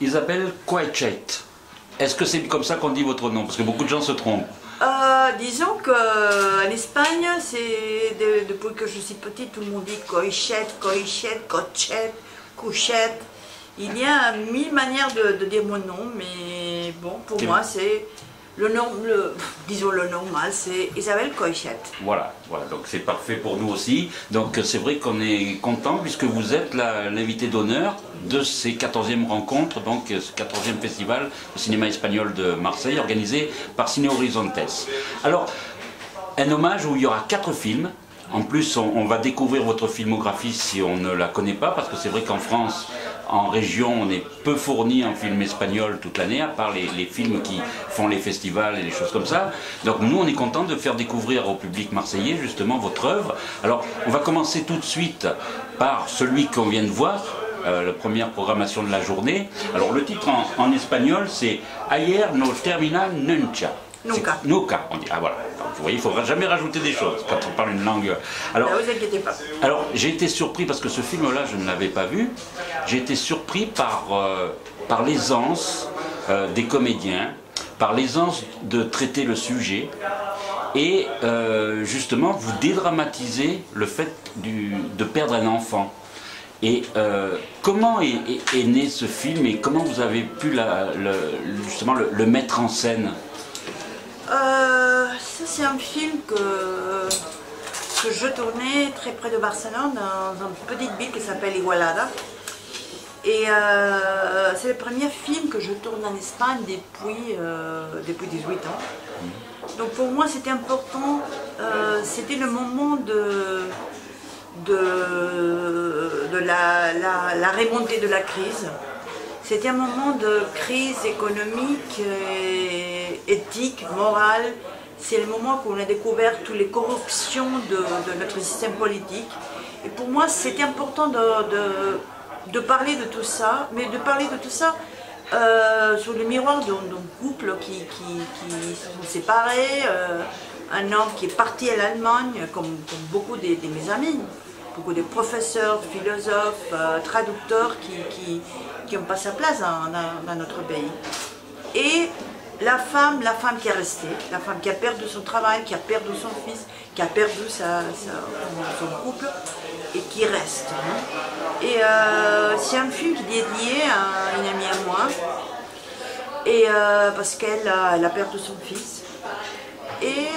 Isabelle Coixet. Est-ce que c'est comme ça qu'on dit votre nom? Parce que beaucoup de gens se trompent. Disons qu'en Espagne, c'est depuis que je suis petite, tout le monde dit Coixet, Coixet, Coixet, Couchette. Il y a 1000 manières de dire mon nom, mais bon, pour moi, c'est le nom, disons le normal, c'est Isabelle Coixet. Voilà, donc c'est parfait pour nous aussi. Donc c'est vrai qu'on est content puisque vous êtes l'invité d'honneur de ces 14e rencontres, donc ce 14e festival de cinéma espagnol de Marseille organisé par Ciné Horizontes. Alors, un hommage où il y aura 4 films. En plus, on va découvrir votre filmographie si on ne la connaît pas, parce que c'est vrai qu'en France, en région, on est peu fourni en film espagnol toute l'année, à part les films qui font les festivals et les choses comme ça. Donc nous, on est content de faire découvrir au public marseillais justement votre œuvre. Alors, on va commencer tout de suite par celui qu'on vient de voir, la première programmation de la journée. Alors le titre en espagnol, c'est Ayer no termina nunca. Nunca. Nunca, on dit. Ah voilà. Vous voyez, il ne faudra jamais rajouter des choses quand on parle une langue. Alors, ne vous inquiétez pas. Alors, j'ai été surpris, parce que ce film-là, je ne l'avais pas vu, j'ai été surpris par l'aisance des comédiens, par l'aisance de traiter le sujet, et justement, vous dédramatisez le fait de perdre un enfant. Et comment est né ce film, et comment vous avez pu justement le mettre en scène? Ça, c'est un film que je tournais très près de Barcelone, dans une petite ville qui s'appelle Igualada. Et c'est le premier film que je tourne en Espagne depuis 18 ans. Donc pour moi, c'était important, c'était le moment de la remontée de la crise. C'était un moment de crise économique, éthique, morale. C'est le moment où on a découvert toutes les corruptions de notre système politique. Et pour moi, c'était important de parler de tout ça, mais de parler de tout ça sur le miroir d'un couple qui se sont séparés, un homme qui est parti à l'Allemagne, comme beaucoup de mes amis, beaucoup de professeurs, philosophes, traducteurs qui n'ont pas sa place dans notre pays. Et la femme qui est restée, la femme qui a perdu son travail, qui a perdu son fils, qui a perdu son couple et qui reste. Et c'est un film qui est dédié à une amie à moi, et, parce qu'elle a perdu son fils. Et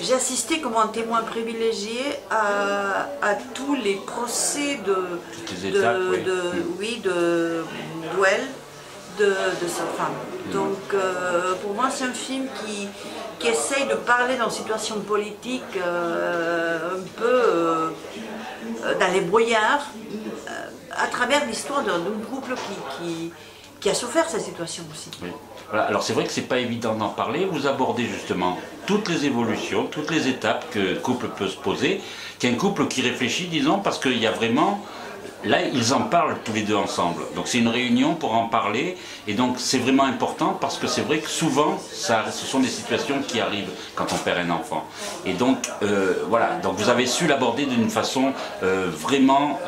j'ai assisté comme un témoin privilégié à tous les procès de duel de sa femme. Donc pour moi, c'est un film qui essaye de parler dans une situation politique un peu dans les brouillards, à travers l'histoire d'un couple qui a souffert cette situation aussi. Oui. Voilà. Alors c'est vrai que c'est pas évident d'en parler. Vous abordez justement toutes les évolutions, toutes les étapes que le couple peut se poser, qu'un couple qui réfléchit, disons, parce qu'il y a vraiment... Là, ils en parlent tous les deux ensemble. Donc c'est une réunion pour en parler. Et donc c'est vraiment important parce que c'est vrai que souvent, ce sont des situations qui arrivent quand on perd un enfant. Et donc, voilà. Donc vous avez su l'aborder d'une façon vraiment...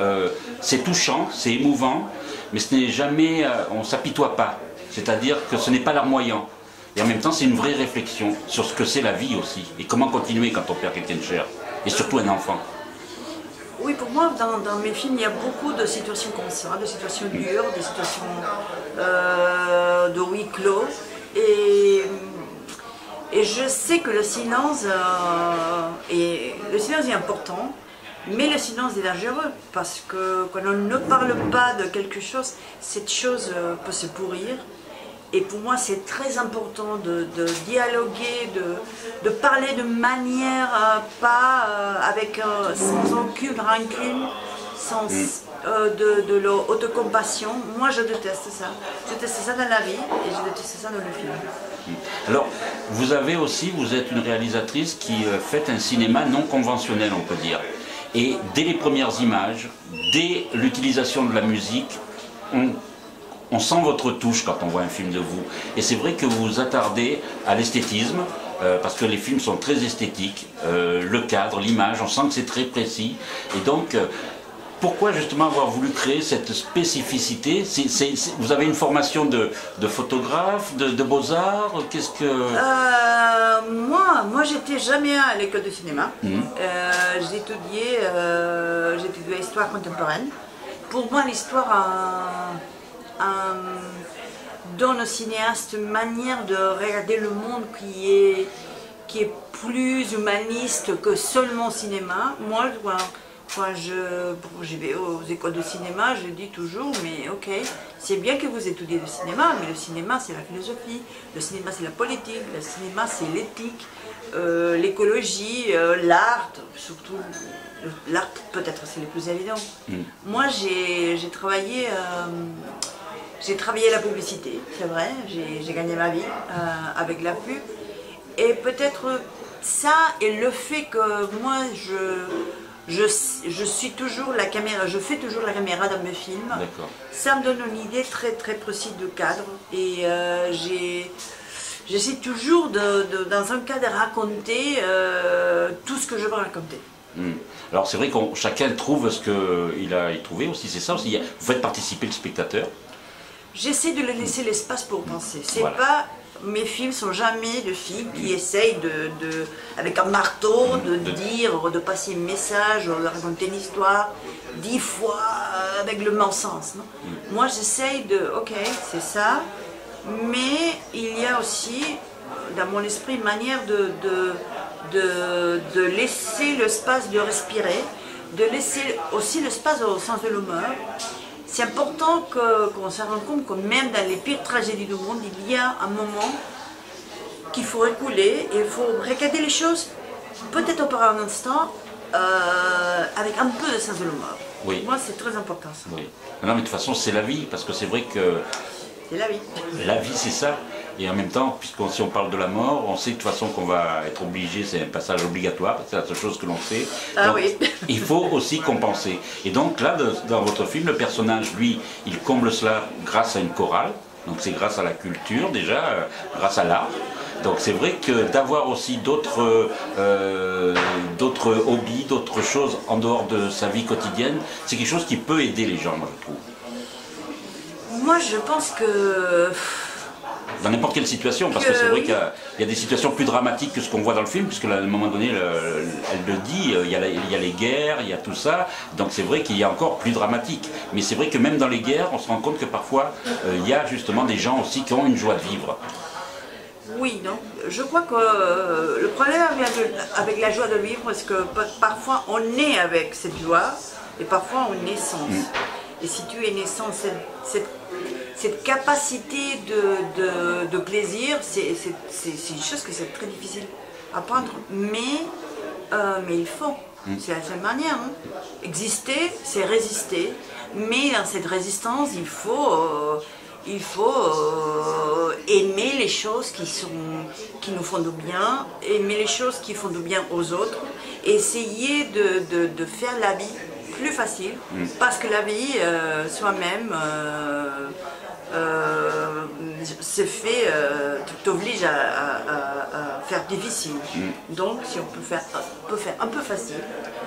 c'est touchant, c'est émouvant, mais ce n'est jamais... on ne s'apitoie pas. C'est-à-dire que ce n'est pas larmoyant. Et en même temps, c'est une vraie réflexion sur ce que c'est la vie aussi. Et comment continuer quand on perd quelqu'un de cher. Et surtout un enfant. Oui, pour moi, dans mes films, il y a beaucoup de situations comme ça, de situations dures, des situations de huis clos. Et je sais que le silence est important, mais le silence est dangereux, parce que quand on ne parle pas de quelque chose, cette chose peut se pourrir. Et pour moi, c'est très important de dialoguer, de parler de manière sans aucune rancune, sans de l'autocompassion. Moi, je déteste ça. Je déteste ça dans la vie et je déteste ça dans le film. Alors, vous êtes une réalisatrice qui fait un cinéma non conventionnel, on peut dire. Et dès les premières images, dès l'utilisation de la musique, on sent votre touche quand on voit un film de vous. Et c'est vrai que vous vous attardez à l'esthétisme, parce que les films sont très esthétiques, le cadre, l'image, on sent que c'est très précis. Et donc, pourquoi justement avoir voulu créer cette spécificité? Vous avez une formation de photographe, de beaux-arts? Qu'est-ce que... Moi j'étais jamais à l'école de cinéma. J'ai étudié l'histoire contemporaine. Pour moi, l'histoire donne au cinéaste une manière de regarder le monde qui est plus humaniste que seulement cinéma. Moi, quand je vais aux écoles de cinéma, je dis toujours, mais ok, c'est bien que vous étudiez le cinéma, mais le cinéma c'est la philosophie, le cinéma c'est la politique, le cinéma c'est l'éthique, l'écologie, l'art, surtout l'art peut-être c'est le plus évident. Moi j'ai travaillé la publicité, c'est vrai, j'ai gagné ma vie avec la pub, et peut-être ça et le fait que moi je suis toujours la caméra, je fais toujours la caméra dans mes films. Ça me donne une idée très très précise de cadre et j'essaie toujours dans un cas de raconter tout ce que je veux raconter. Alors c'est vrai que chacun trouve ce qu'il a trouvé aussi, c'est ça aussi. Vous faites participer le spectateur. J'essaie de le laisser l'espace pour penser. C'est pas... Mes films sont jamais de filles qui essayent avec un marteau de passer un message, de raconter une histoire 10 fois avec le même sens. Non, moi j'essaye ok, c'est ça, mais il y a aussi dans mon esprit une manière de laisser l'espace de respirer, de laisser aussi l'espace au sens de l'humeur. C'est important qu'on se rende compte que même dans les pires tragédies du monde, il y a un moment qu'il faut reculer et il faut regarder les choses, peut-être pour un instant, avec un peu de sens de l'humeur. Oui. Moi, c'est très important ça. Oui. Non, mais de toute façon, c'est la vie, parce que c'est vrai que... C'est la vie. La vie, c'est ça. Et en même temps, si on parle de la mort, on sait de toute façon qu'on va être obligé, c'est un passage obligatoire, c'est la seule chose que l'on sait. Donc, oui. Il faut aussi compenser. Et donc là, dans votre film, le personnage, lui, il comble cela grâce à une chorale. Donc c'est grâce à la culture déjà, grâce à l'art. Donc c'est vrai que d'avoir aussi d'autres hobbies, d'autres choses en dehors de sa vie quotidienne, c'est quelque chose qui peut aider les gens, moi je trouve. Moi je pense que... Dans n'importe quelle situation, parce que c'est vrai qu'il y a des situations plus dramatiques que ce qu'on voit dans le film, puisque à un moment donné, elle le dit, il y a les guerres, il y a tout ça, donc c'est vrai qu'il y a encore plus dramatique. Mais c'est vrai que même dans les guerres, on se rend compte que parfois, il y a justement des gens aussi qui ont une joie de vivre. Oui, non. Je crois que le problème avec la joie de vivre, c'est que parfois on est avec cette joie, et parfois on est sans. Et si tu es né sans cette capacité de plaisir, c'est une chose que c'est très difficile à prendre, mais il faut. C'est la seule manière. Hein. Exister, c'est résister, mais dans cette résistance, il faut aimer les choses qui nous font du bien, aimer les choses qui font du bien aux autres, essayer de faire la vie plus facile, parce que la vie soi-même t'oblige à faire difficile. Donc si on peut faire un peu facile,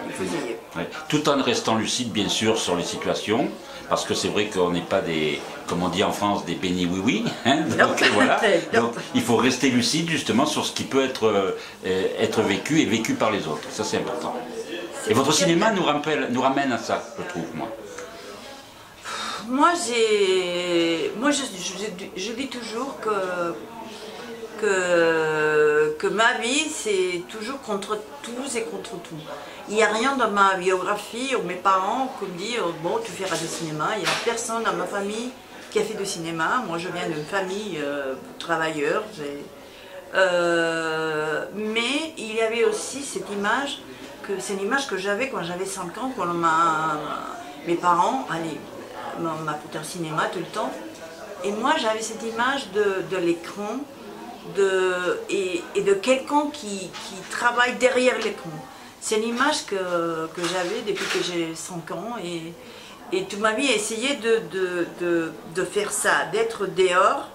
il faut essayer. Ouais. Tout en restant lucide bien sûr sur les situations, parce que c'est vrai qu'on n'est pas des, comme on dit en France, des bénis oui-oui. Hein, donc, voilà. Donc il faut rester lucide justement sur ce qui peut être vécu et vécu par les autres. Ça c'est important. Et votre cinéma nous ramène à ça, je trouve, moi. Moi, je dis toujours que ma vie, c'est toujours contre tous et contre tout. Il n'y a rien dans ma biographie ou mes parents qui me disent « bon, tu feras du cinéma ». Il n'y a personne dans ma famille qui a fait du cinéma. Moi, je viens d'une famille travailleur. Mais il y avait aussi cette image, c'est une image que j'avais quand j'avais 5 ans, quand mes parents m'a foutu un cinéma tout le temps. Et moi, j'avais cette image de l'écran et de quelqu'un qui travaille derrière l'écran. C'est une image que j'avais depuis que j'ai 5 ans et toute ma vie, essayé de faire ça, d'être dehors,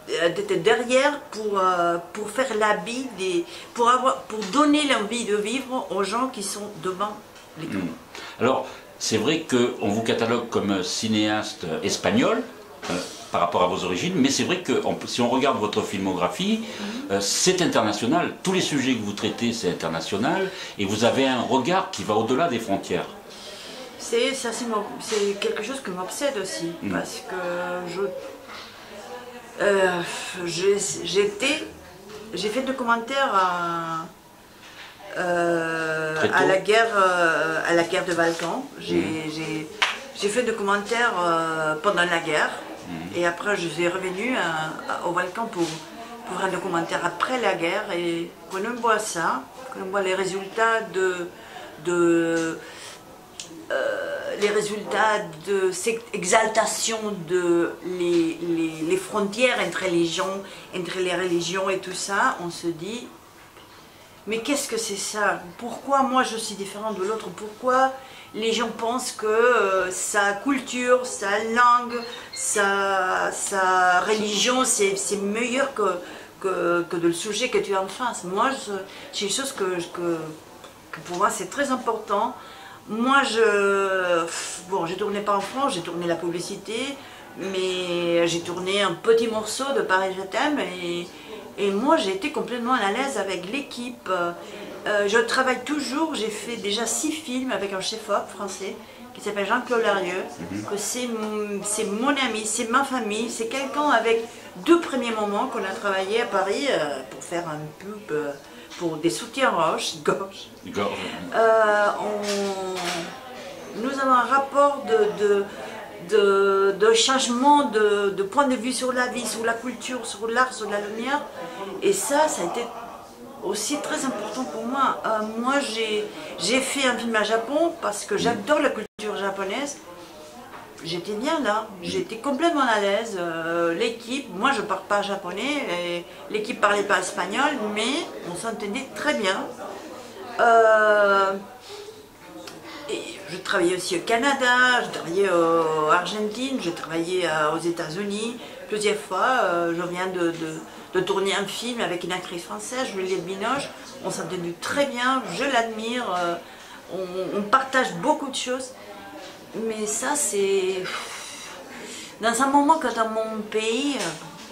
d'être derrière pour faire l'habit, pour donner l'envie de vivre aux gens qui sont devant l'écran. Alors, c'est vrai qu'on vous catalogue comme cinéaste espagnol, par rapport à vos origines, mais c'est vrai que si on regarde votre filmographie, c'est international. Tous les sujets que vous traitez, c'est international, et vous avez un regard qui va au-delà des frontières. C'est quelque chose qui m'obsède aussi, parce que j'ai fait de commentaires à la guerre de Balkan. J'ai fait des commentaires pendant la guerre, et après je suis revenue au Balkan pour faire des commentaires après la guerre. Et quand on voit ça, quand on voit les résultats de cette exaltation de les frontières entre les gens, entre les religions et tout ça, on se dit, mais qu'est-ce que c'est ça? Pourquoi moi je suis différente de l'autre? Pourquoi les gens pensent que sa culture, sa langue, sa religion, c'est meilleur que le sujet que tu as en face? Moi, c'est une chose que pour moi c'est très important. Moi, j'ai tourné pas en France, j'ai tourné la publicité, mais j'ai tourné un petit morceau de Paris je t'aime, et moi j'ai été complètement à l'aise avec l'équipe. Je travaille toujours, j'ai fait déjà 6 films avec un chef-op français qui s'appelle Jean-Claude Larieux, que c'est mon ami, c'est ma famille, c'est quelqu'un avec 2 premiers moments qu'on a travaillé à Paris pour faire un pub pour des soutiens-gorge. Nous avons un rapport de changement de point de vue sur la vie, sur la culture, sur l'art, sur la lumière, et ça a été aussi très important pour moi. Moi j'ai fait un film à Japon parce que j'adore la culture japonaise. J'étais bien là, j'étais complètement à l'aise. L'équipe, moi je ne parle pas japonais, l'équipe ne parlait pas espagnol, mais on s'entendait très bien. Et je travaillais aussi au Canada, je travaillais en Argentine, je travaillais aux États-Unis. Plusieurs fois, je viens de tourner un film avec une actrice française, Juliette Binoche. On s'entendait très bien, je l'admire, on partage beaucoup de choses. Mais ça, c'est dans un moment que dans mon pays,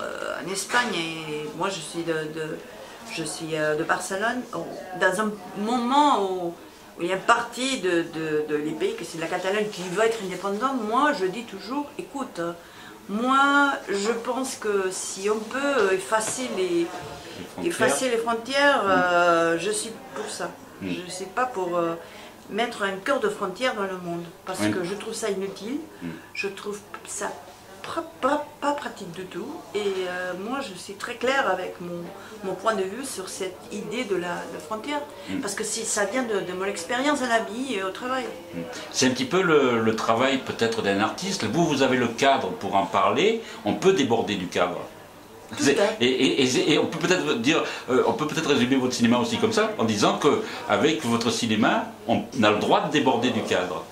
en Espagne, et moi je suis de Barcelone, dans un moment où il y a une partie de les pays, que c'est la Catalogne, qui veut être indépendant, moi je dis toujours, écoute, moi je pense que si on peut effacer les frontières, je suis pour ça. Je ne suis pas pour mettre un cœur de frontière dans le monde, parce que je trouve ça inutile, je trouve ça pas pratique du tout, et moi je suis très claire avec mon point de vue sur cette idée de la frontière, parce que ça vient de mon expérience à la vie et au travail. C'est un petit peu le travail peut-être d'un artiste. Vous avez le cadre pour en parler, on peut déborder du cadre. Et on peut peut-être dire, on peut peut-être résumer votre cinéma aussi comme ça, en disant qu'avec votre cinéma, on a le droit de déborder du cadre.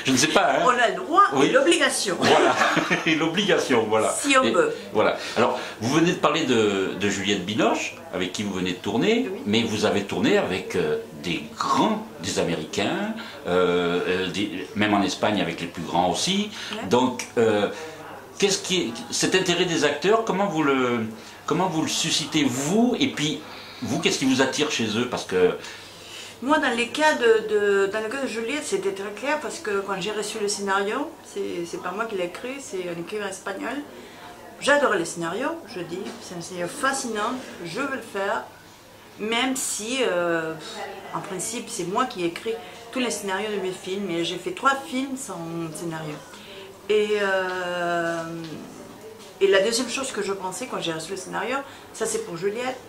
Je ne sais pas. Hein. On a le droit et l'obligation. Voilà, et l'obligation, voilà. Si on veut. Voilà. Alors, vous venez de parler de Juliette Binoche, avec qui vous venez de tourner, oui. Mais vous avez tourné avec des Américains, même en Espagne avec les plus grands aussi. Ouais. Donc, cet intérêt des acteurs, comment vous le suscitez vous, et puis vous, qu'est-ce qui vous attire chez eux? Parce que moi, dans le cas de Juliette, c'était très clair, parce que quand j'ai reçu le scénario, c'est pas moi qui l'ai écrit, c'est un écrivain espagnol. J'adore les scénarios, je dis, c'est un scénario fascinant, je veux le faire, même si, en principe, c'est moi qui ai écrit tous les scénarios de mes films, et j'ai fait 3 films sans scénario. Et la deuxième chose que je pensais quand j'ai reçu le scénario, ça c'est pour Juliette,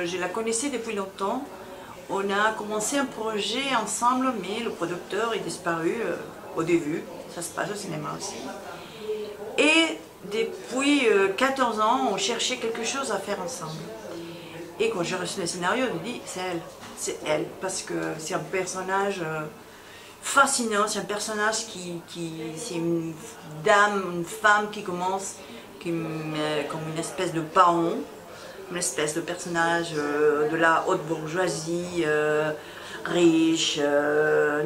je la connaissais depuis longtemps. On a commencé un projet ensemble, mais le producteur est disparu au début. Ça se passe au cinéma aussi. Et depuis 14 ans, on cherchait quelque chose à faire ensemble. Et quand j'ai reçu le scénario, je me dis, c'est elle. Parce que c'est un personnage fascinant, c'est un personnage c'est une dame, une femme qui commence comme une espèce de paon. Une espèce de personnage de la haute bourgeoisie, riche,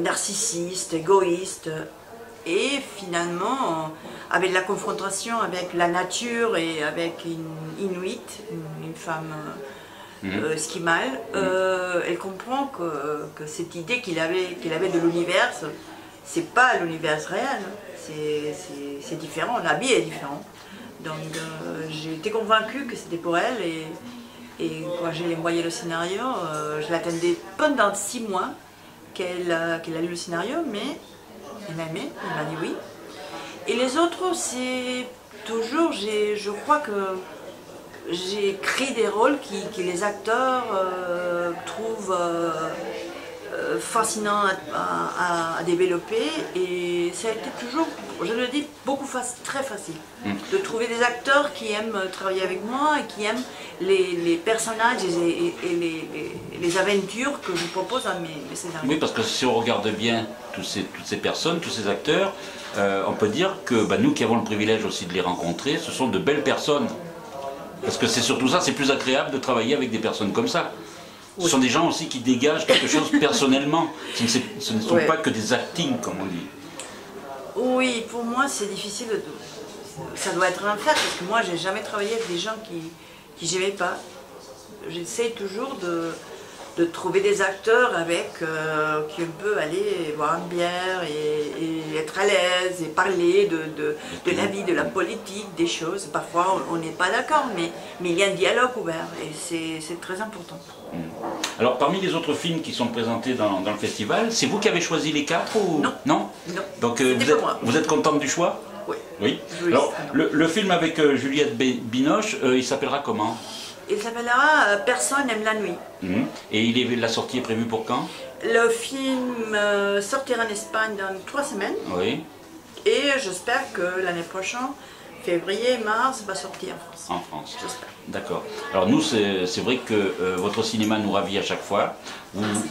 narcissiste, égoïste. Et finalement, avec la confrontation avec la nature et avec une Inuit, une femme esquimale, elle comprend que cette idée qu'il avait de l'univers, c'est pas l'univers réel, c'est différent, la vie est différente. Donc j'ai été convaincue que c'était pour elle et quand j'ai envoyé le scénario, je l'attendais pendant 6 mois qu'elle a lu le scénario, mais elle m'a aimé, elle m'a dit oui. Et les autres, c'est toujours, je crois que j'ai écrit des rôles que les acteurs trouvent fascinants à développer et ça a été toujours, je le dis, très facile de trouver des acteurs qui aiment travailler avec moi et qui aiment les personnages et les aventures que je propose à mes scénarios. Oui, parce que si on regarde bien toutes ces personnes, tous ces acteurs, on peut dire que nous qui avons le privilège aussi de les rencontrer, ce sont de belles personnes. Parce que c'est surtout ça, c'est plus agréable de travailler avec des personnes comme ça. Ce sont des gens aussi qui dégagent quelque chose personnellement. Ce ne sont pas que des actings, comme on dit. Oui, pour moi c'est difficile. Ça doit être un faire, parce que moi j'ai jamais travaillé avec des gens qui j'aimais pas. J'essaie toujours de trouver des acteurs avec qui on peut aller boire une bière et être à l'aise et parler de la vie, de la politique, des choses. Parfois on n'est pas d'accord, mais il y a un dialogue ouvert et c'est très important. Alors parmi les autres films qui sont présentés dans le festival, c'est vous qui avez choisi les 4 ou... Non. Non. Donc vous êtes contente du choix? Oui. Oui. Alors le film avec Juliette Binoche, il s'appellera comment? Il s'appellera Personne n'aime la nuit. Et la sortie est prévue pour quand? Le film sortira en Espagne dans 3 semaines. Oui. Et j'espère que l'année prochaine, février, mars, va sortir en France. En France. J'espère. D'accord. Alors nous, c'est vrai que votre cinéma nous ravit à chaque fois.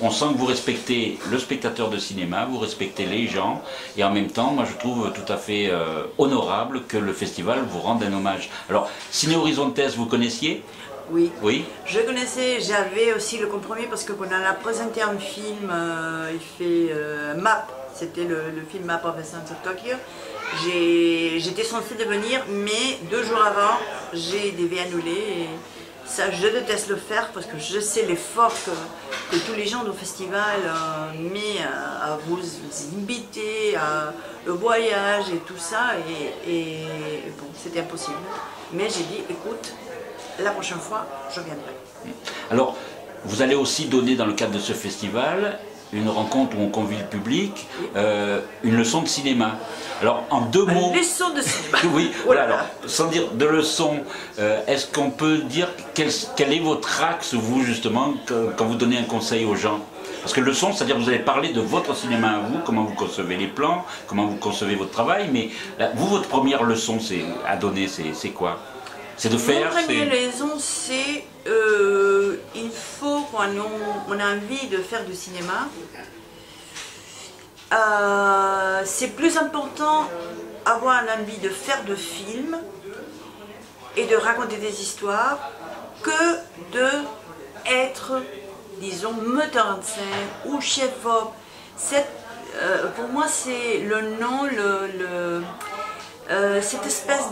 On sent que vous respectez le spectateur de cinéma, vous respectez les gens. Et en même temps, moi je trouve tout à fait honorable que le festival vous rende un hommage. Alors, Ciné Horizontes, vous connaissiez? Oui. Oui. Je connaissais, j'avais aussi le compromis parce que quand on a présenté un film, il fait MAP, c'était le film MAP of Essence of Tokyo. J'étais censée devenir, mais 2 jours avant, j'ai dû annuler. Et ça, je déteste le faire parce que je sais l'effort que tous les gens du festival mettent à vous inviter, à le voyage et tout ça. Et bon, c'était impossible. Mais j'ai dit, écoute, la prochaine fois, je viendrai. Alors, vous allez aussi donner dans le cadre de ce festival une rencontre où on convie le public, une leçon de cinéma. Alors, en 2 mots... Une leçon de cinéma. Oui, voilà. Alors, sans dire de leçon, est-ce qu'on peut dire quel est votre axe, vous, justement, quand vous donnez un conseil aux gens? Parce que leçon, c'est-à-dire que vous allez parler de votre cinéma à vous, comment vous concevez les plans, comment vous concevez votre travail, mais vous, votre première leçon à donner, c'est quoi? C'est de faire... Mon première raison, c'est il faut, quand on a envie de faire du cinéma, c'est plus important avoir envie de faire de films et de raconter des histoires que de être, disons, metteur en scène ou chef-op. Pour moi, c'est le nom, cette espèce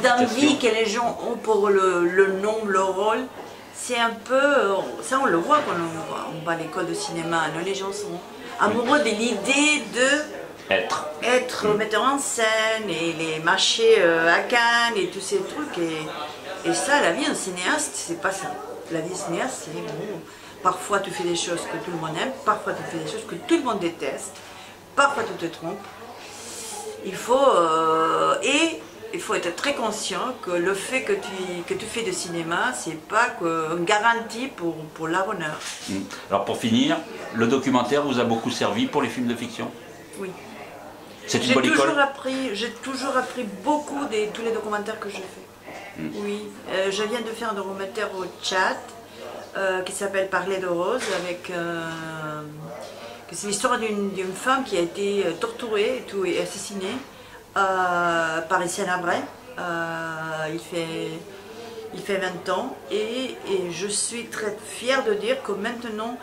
d'envie que les gens ont pour le nom, le rôle, c'est un peu, ça on le voit quand on va à l'école de cinéma, les gens sont amoureux de l'idée d'être metteur en scène et les marchés à Cannes et tous ces trucs, et ça, la vie d'un cinéaste, c'est pas ça. La vie d'un cinéaste, c'est bon, parfois tu fais des choses que tout le monde aime, parfois tu fais des choses que tout le monde déteste, parfois tu te trompes. Il faut être très conscient que le fait que tu fais du cinéma, c'est pas une garantie pour la bonheur. Alors pour finir, le documentaire vous a beaucoup servi pour les films de fiction? Oui. C'est une bonne école? J'ai toujours appris beaucoup de tous les documentaires que j'ai faits. Oui. Je viens de faire un documentaire au Tchad qui s'appelle Parler de Rose avec... C'est l'histoire d'une femme qui a été torturée et assassinée par Etienne Abrey. Il fait 20 ans et je suis très fière de dire que maintenant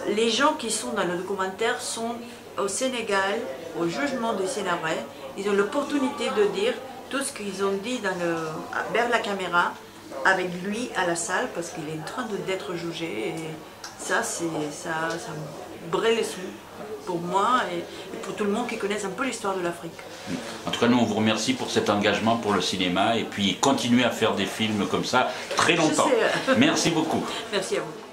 les gens qui sont dans le documentaire sont au Sénégal, au jugement du Sénégal. Ils ont l'opportunité de dire tout ce qu'ils ont dit vers la caméra, avec lui à la salle, parce qu'il est en train d'être jugé. Et ça brûle les sous pour moi et pour tout le monde qui connaisse un peu l'histoire de l'Afrique. En tout cas, nous, on vous remercie pour cet engagement pour le cinéma et puis continuez à faire des films comme ça très longtemps. Merci beaucoup. Merci à vous.